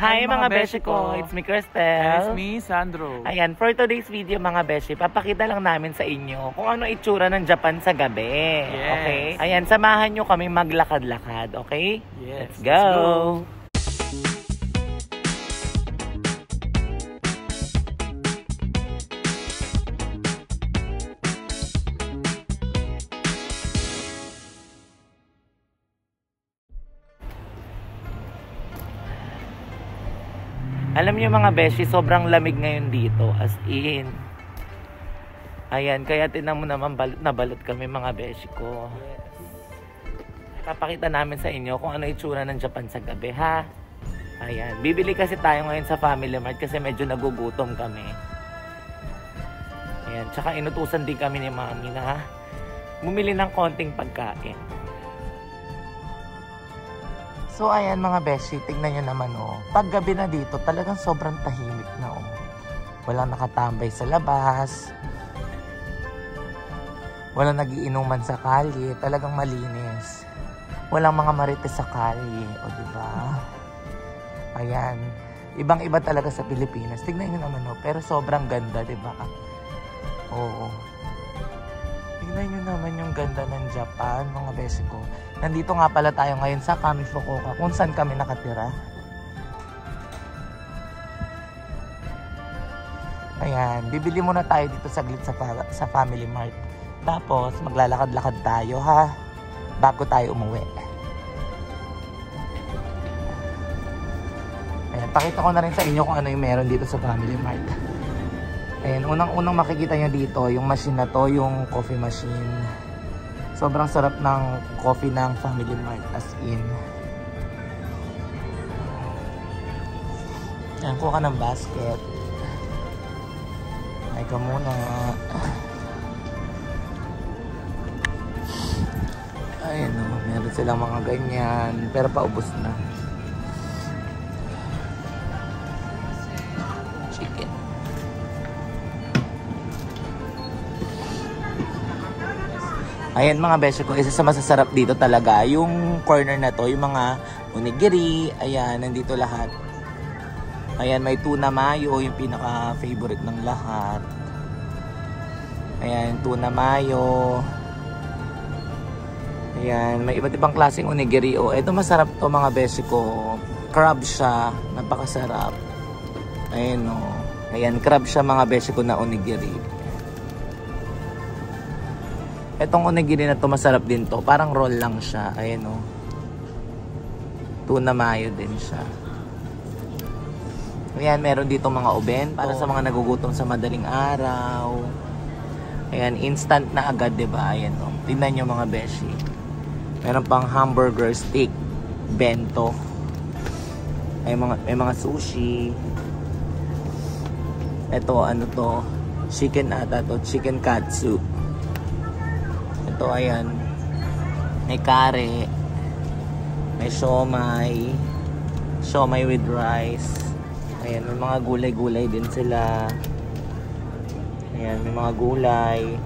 Hi mga beshi ko, it's me Cristel. And it's me, Sandro. Ayan, for today's video mga beshi, papakita lang namin sa inyo kung ano itsura ng Japan sa gabi. Yes. Okay? Ayan, samahan nyo kami maglakad-lakad, okay? Yes. Let's go! Alam niyo mga beshi, sobrang lamig ngayon dito. As in. Ayan, kaya tinan mo naman balot na balot kami mga beshi ko. Yes. Papakita namin sa inyo kung ano itsura ng Japan sa gabi, ha? Ayan, bibili kasi tayo ngayon sa Family Mart kasi medyo nagugutom kami. Ayan, tsaka inutusan din kami ni Mami na bumili ng konting pagkain. So ayan mga beshi, tignan nyo naman pag gabi na dito talagang sobrang tahimik na Walang nakatambay sa labas. Walang nagiinuman sa kalye, talagang malinis. Walang mga marites sa kalye, diba? Ayan, ibang-iba talaga sa Pilipinas. Tignan nyo naman pero sobrang ganda, diba? Oo. Tignan nyo naman yung ganda ng Japan, mga beshi ko. Nandito nga pala tayo ngayon sa Kami Fukuoka, kung saan kami nakatira. Ayan, bibili muna tayo dito saglit sa Family Mart. Tapos, maglalakad-lakad tayo bago tayo umuwi. Ayan, pakita ko na rin sa inyo kung ano yung meron dito sa Family Mart. Ayan, unang makikita nyo dito, yung machine na to, yung coffee machine. Sobrang sarap ng coffee ng Family Mart, as in. Ayan, kuha ka ng basket. Ay ka muna. Ayan meron silang mga ganyan, pero paubos na. Chicken. Ayan mga beshi ko, isa sa masasarap dito talaga yung corner na to, yung mga onigiri. Ayan, nandito lahat. Ayan, may tuna mayo, yung pinaka favorite ng lahat. Ayan, tuna mayo. Ayan, may iba't ibang klaseng onigiri. Ito masarap to mga beshi ko. Crab siya, napakasarap. Ayan Ayan, crab siya mga beshi ko na onigiri. Etong onigiri na to masarap din to. Parang roll lang siya. Ayan tuna mayo din siya. Ayan, meron dito mga obento para sa mga nagugutom sa madaling araw. Ayan, instant na agad, diba? Ayan tingnan nyo mga beshi. Meron pang hamburger steak bento. May mga sushi. Ito, ano to? Chicken ata to. Chicken katsu. Ito, ayan. May kare. May siomai. Siomai with rice. Ayan, may mga gulay-gulay din sila. Ayan, may mga gulay.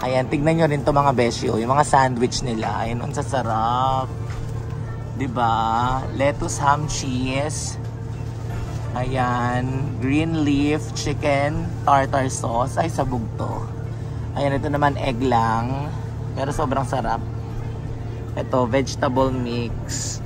Ayan, tignan nyo rin to mga beshi. Yung mga sandwich nila. Ayan, ang sasarap. Diba? Lettuce, ham, cheese. Ayan, green leaf, chicken, tartar sauce. Ay, sabog to. Ayan, ito naman egg lang. Pero sobrang sarap. Ito, vegetable mix.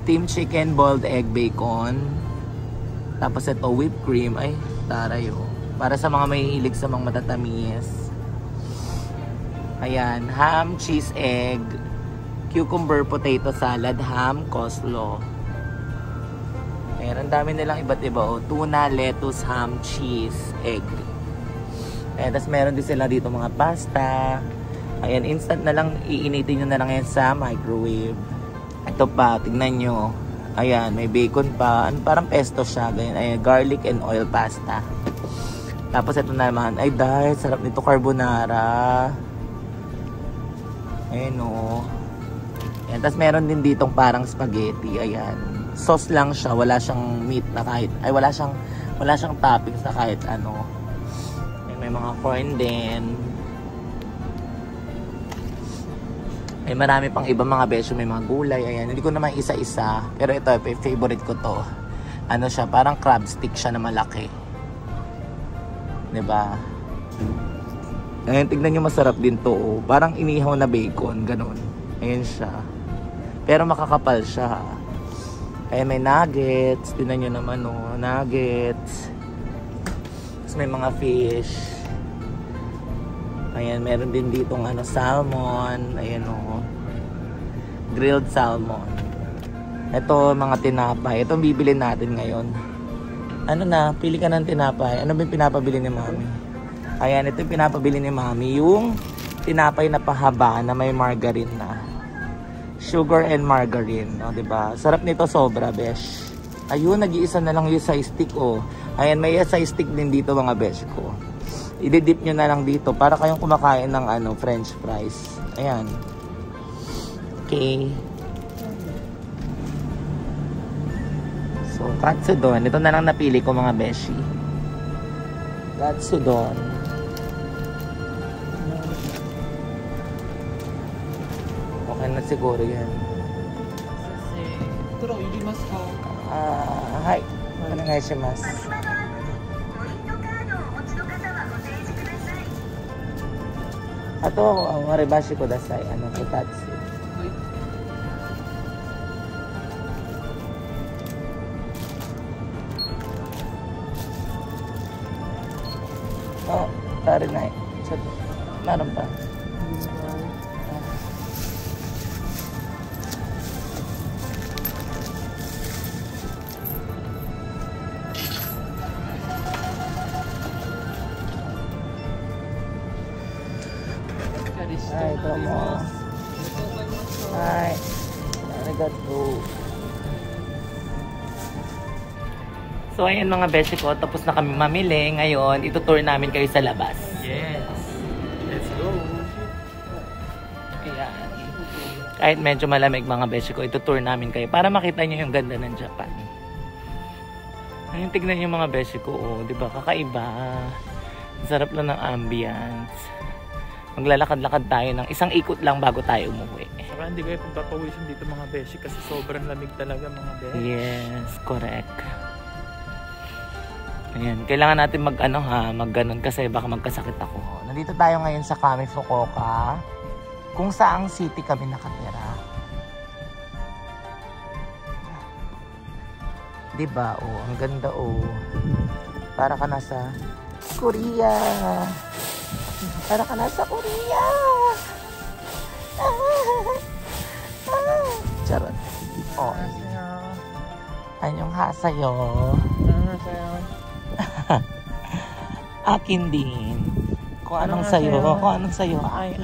Steamed chicken, boiled egg, bacon. Tapos ito, whipped cream. Ay, taray para sa mga mahihilig sa mga matatamis. Ayan, ham, cheese, egg, cucumber, potato salad, ham, coleslaw. Ayan, ang dami nilang iba't iba. Tuna, lettuce, ham, cheese, egg. Ayan, tapos meron din sila dito mga pasta. Ayan, instant na lang, iinitin nyo na lang yan sa microwave. Ito pa, tignan nyo. Ayan, may bacon pa. Parang pesto siya. Ganyan. Ayan, garlic and oil pasta. Tapos ito naman. Ay, dahil sarap nito, carbonara. Ayan Ayan, tapos meron din ditong parang spaghetti. Ayan. Sauce lang siya. Wala siyang meat na kahit. Ay, wala siyang toppings na kahit ano. Ayan, may mga corn din. May marami pang ibang mga beso, may mga gulay. Ayan, hindi ko naman isa-isa. Pero ito, favorite ko to. Ano siya, parang crab stick siya na malaki. Diba? Ngayon, tignan nyo, masarap din to. Oh. Parang inihaw na bacon, ganun. Ayan siya. Pero makakapal siya. Kaya may nuggets. Tignan nyo naman, oh. Nuggets. Tapos may mga fish. Ayan, meron din ditong ano, salmon. Ayan, oh. Grilled salmon. Ito, mga tinapay. Ito bibili natin ngayon. Ano na, pili ka ng tinapay. Ano ba yung pinapabili ni Mami? Ayan, ito yung pinapabili ni Mami. Yung tinapay na pahaba na may margarine na. Sugar and margarine. O, diba? Sarap nito sobra, besh. Ayun, nag-iisa na lang yung size stick, oh. Ayan, may size stick din dito, mga besh ko. I-dip nyo na lang dito para kayong kumakain ng ano, french fries. Ayan. Okay. So, katsudon. Ito na lang napili ko, mga beshi. Katsudon. Okay na siguro yan. Hi. Onegaishimasu. Ato, waribashi kudasai. Ano, kutatsu. Oh, tari na eh. Meron pa. Ay, ito mo. Ay, arigato. So ayan mga beshi ko, tapos na kami mamili. Ngayon, itutour namin kayo sa labas. Yes. Let's go. Ayan. Kahit medyo malamig mga beshi ko, itutour namin kayo para makita nyo yung ganda ng Japan. Ayun, tignan nyo mga beshi ko. Oh, diba? Kakaiba. Sarap lang ng ambience. Maglalakad-lakad tayo ng isang ikot lang bago tayo umuwi. Saka hindi kayo pagpapawisin dito mga beshi kasi sobrang lamig talaga mga beshi. Yes, correct. Ayan, kailangan natin mag-ano ha, mag-ganon kasi baka magkasakit ako. Nandito tayo ngayon sa Kami Fukuoka, kung saang city kami nakatira. Diba? Oh, ang ganda oh. Para ka nasa Korea. Para ka nasa Korea. Charot. Oh. Anyong hasayo. Akin din. Kung anong sayo, akin.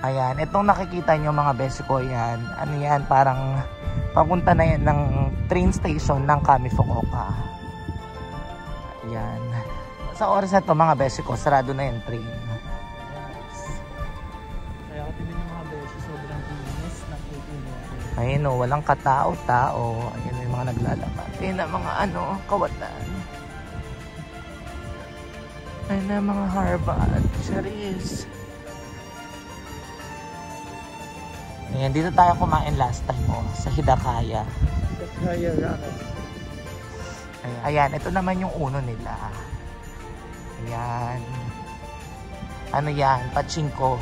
Ayan, itong nakikita nyo mga beshi ko yan. Ano yan, parang papunta na yan ng train station ng Kami Fukuoka. Ayan. Sa oras na to mga beshi ko, sarado na yung train. Kaya kasi din yung mga beshi, sobrang inis ng inis. Ayun o, walang katao-tao. Ayun yung mga naglalakad. Ayun na mga ano, kawatan. Ayun na mga harbad. Charis. Ayan, dito tayo kumain last time oh, sa Hidakaya. Hidakaya ramen. Ayan, ito naman yung uno nila. Ayan. Ano yan? Pachinko.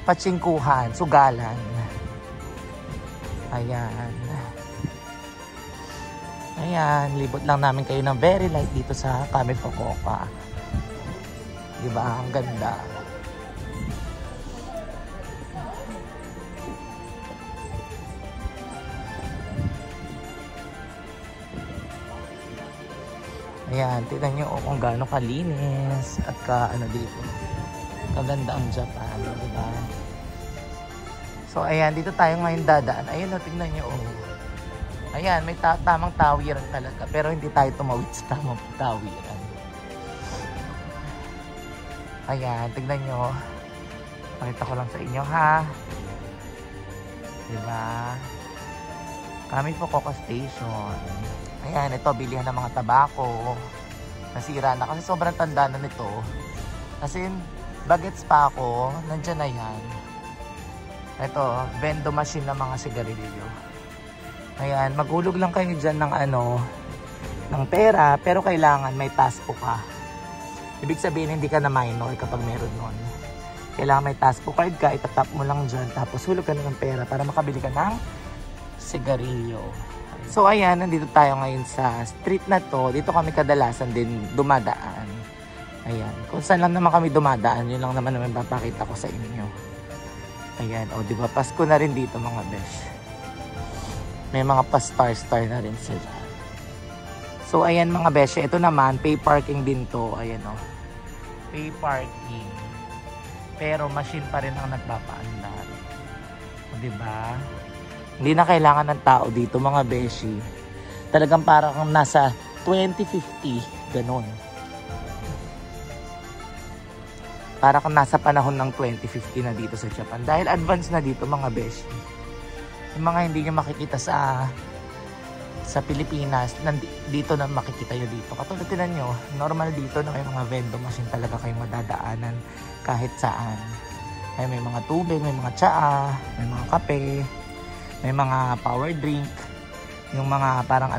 Pachinkuhan. Sugalan. Ayan. Ayan. Libot lang namin kayo ng very light dito sa Kami Fukuoka. Diba? Ang ganda. Ayan, tignan nyo kung gaano kalinis at ano dito. Kaganda ang Japan, diba? So, ayan, dito tayo ngayon dadaan. Ayan, tignan nyo, oh. Ayan, may tamang tawiran talaga. Pero hindi tayo tumawid sa tamang tawiran. Ayan, tignan nyo. Pakita ko lang sa inyo, ha? Diba? Kami Fukuoka Station. Ayan, ito, bilihan ng mga tabako. Nasira na kasi sobrang tanda na nito. Kasi bagets pa ako, nandyan na yan. Ito, vendo machine ng mga sigarilyo. Ayan, maghulog lang kayo dyan ng ng pera, pero kailangan may taspo ka. Ibig sabihin, hindi ka na minor kapag meron nun. Kailangan may taspo card ka, itatap mo lang dyan, tapos hulog ka na ng pera para makabili ka ng sigarilyo. So ayan, nandito tayo ngayon sa street na to. Dito kami kadalasan din dumadaan. Ayan, kung saan lang naman kami dumadaan, yun lang naman papakita ko sa inyo. Ayan, o diba, Pasko na rin dito mga besh. May mga pa-star-star na rin sila. So ayan mga besh, ito naman, pay parking din to. Ayan o, pay parking. Pero machine pa rin ang nagpapaandar. O diba? Hindi na kailangan ng tao dito mga beshi. Talagang parang nasa 2050, ganun. Para kang nasa panahon ng 2050 na dito sa Japan. Dahil advance na dito mga beshi. Yung mga hindi nyo makikita sa Pilipinas, dito na makikita nyo dito. Katulad tinan nyo, normal dito na may mga vendo machine talaga kayong madadaanan kahit saan. Ay, may mga tubig, may mga tsaa, may mga kape, may mga power drink, yung mga parang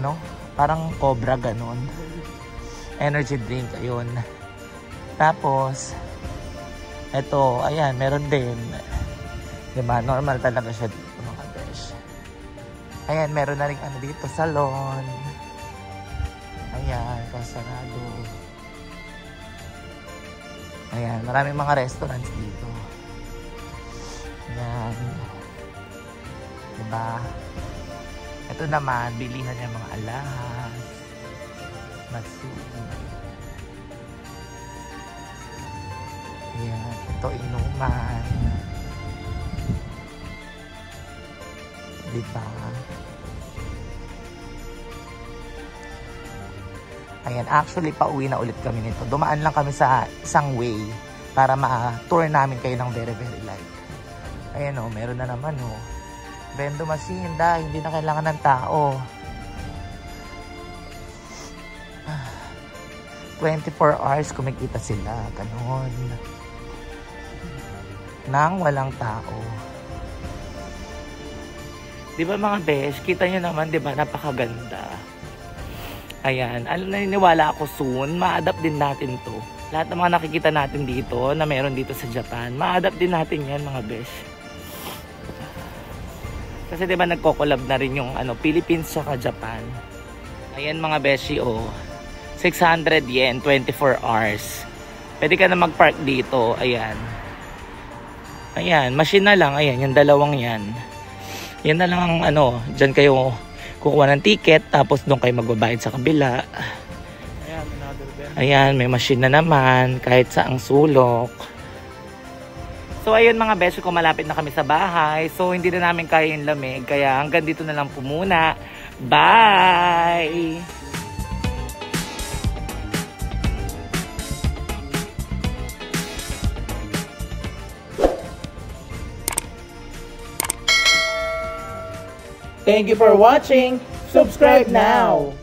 parang Cobra ganon. Energy drink, ayun. Tapos, eto, ayan, meron din. Diba, normal talaga siya dito mga besh. Ayan, meron na rin dito, salon. Ayan, kasarado. Ayan, maraming mga restaurants dito. Ayan. Diba? Ito naman, bilihan niya mga alahas. Matsuri. Ayan, ito inuman. Diba? Ayan, actually pauwi na ulit kami nito. Dumaan lang kami sa isang way para ma-tour namin kayo ng very very light. Ayan o, meron na naman o. Vendo machine dahil hindi na kailangan ng tao. 24 hours kumikita sila. Ganon. Nang walang tao. Diba mga besh, kita nyo naman, diba, napakaganda. Ayan, naniniwala ako soon, ma-adapt din natin to. Lahat ng mga nakikita natin dito, na meron dito sa Japan, ma-adapt din natin yan mga besh. Kasi diba nagko-collab na rin yung Philippines saka Japan. Ayan mga beshi, oh. 600 yen, 24 hours. Pwede ka na mag-park dito, ayan. Ayan, machine na lang, ayan, yung dalawang yan. Yan na lang ang dyan kayo kukuha ng ticket, tapos doon kayo magbabayad sa kabila. Ayan, another bend. Ayan, may machine na naman, kahit saang sulok. So ayun mga beshi ko, malapit na kami sa bahay. So hindi na namin kaya yung lamig, kaya hanggang dito na lang po muna. Bye! Thank you for watching. Subscribe now.